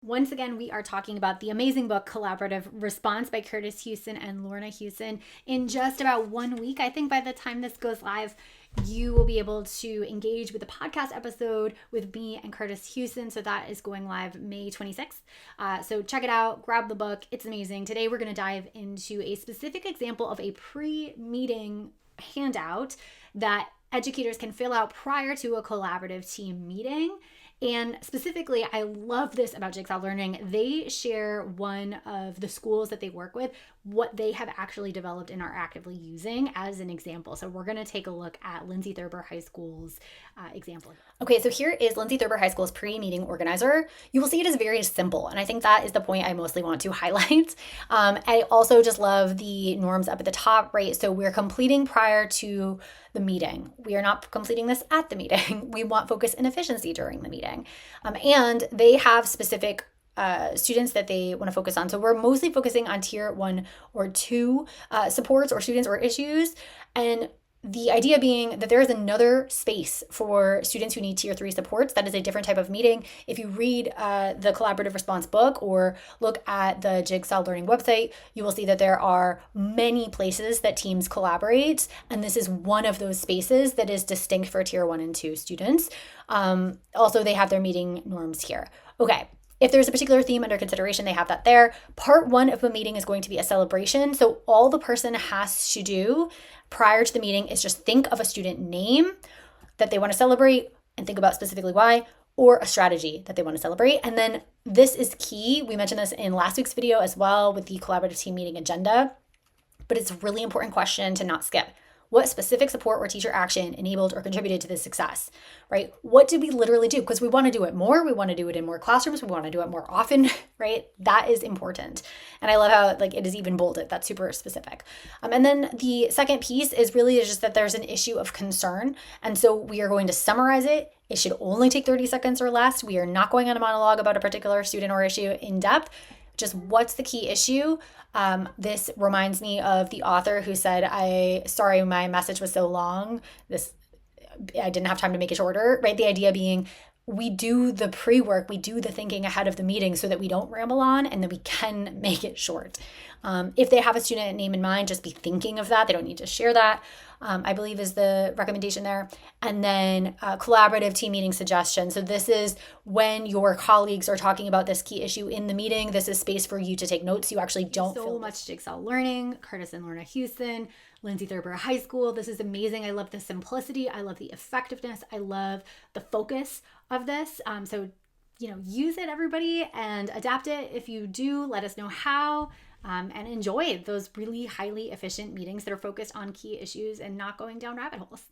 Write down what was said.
Once again, we are talking about the amazing book, Collaborative Response by Curtis Houston and Lorna Houston. In just about 1 week, I think by the time this goes live, you will be able to engage with the podcast episode with me and Curtis Houston. So that is going live May 26th. So check it out, grab the book. It's amazing. Today, we're going to dive into a specific example of a pre-meeting handout that educators can fill out prior to a collaborative team meeting. And specifically, I love this about Jigsaw Learning. They share one of the schools that they work with, what they have actually developed and are actively using as an example. So we're going to take a look at Lindsay Thurber High School's example. Okay, so here is Lindsay Thurber High School's pre-meeting organizer. You will see it is very simple, and I think that is the point I mostly want to highlight. I also just love the norms up at the top, right? So we're completing prior to the meeting. We are not completing this at the meeting. We want focus and efficiency during the meeting. And they have specific students that they want to focus on. So we're mostly focusing on tier 1 or 2 supports or students or issues. And the idea being that there is another space for students who need tier 3 supports. That is a different type of meeting. If you read the Collaborative Response book or look at the Jigsaw Learning website, you will see that there are many places that teams collaborate. And this is one of those spaces that is distinct for tier 1 and 2 students. Also, they have their meeting norms here. Okay. If there's a particular theme under consideration, they have that there. Part 1 of the meeting is going to be a celebration. So all the person has to do prior to the meeting is just think of a student name that they want to celebrate and think about specifically why, or a strategy that they want to celebrate. And then this is key. We mentioned this in last week's video as well with the collaborative team meeting agenda, but it's a really important question to not skip. What specific support or teacher action enabled or contributed to this success, right? What did we literally do? Because we want to do it more. We want to do it in more classrooms. We want to do it more often, right? That is important. And I love how it is even bolded. That's super specific. And then the second piece is really just that there's an issue of concern. And so we are going to summarize it. It should only take 30 seconds or less. We are not going on a monologue about a particular student or issue in depth. Just what's the key issue? This reminds me of the author who said, sorry, my message was so long. I didn't have time to make it shorter, right? The idea being we do the pre-work, we do the thinking ahead of the meeting so that we don't ramble on and then we can make it short. If they have a student name in mind, just be thinking of that. They don't need to share that, I believe is the recommendation there. And then collaborative team meeting suggestion. So this is when your colleagues are talking about this key issue in the meeting. This is space for you to take notes. You actually don't so much Jigsaw Learning, Curtis and Lorna Houston, Lindsay Thurber High School. This is amazing. I love the simplicity. I love the effectiveness. I love the focus of this. So, use it, everybody, and adapt it. If you do, let us know how. And enjoy those really highly efficient meetings that are focused on key issues and not going down rabbit holes.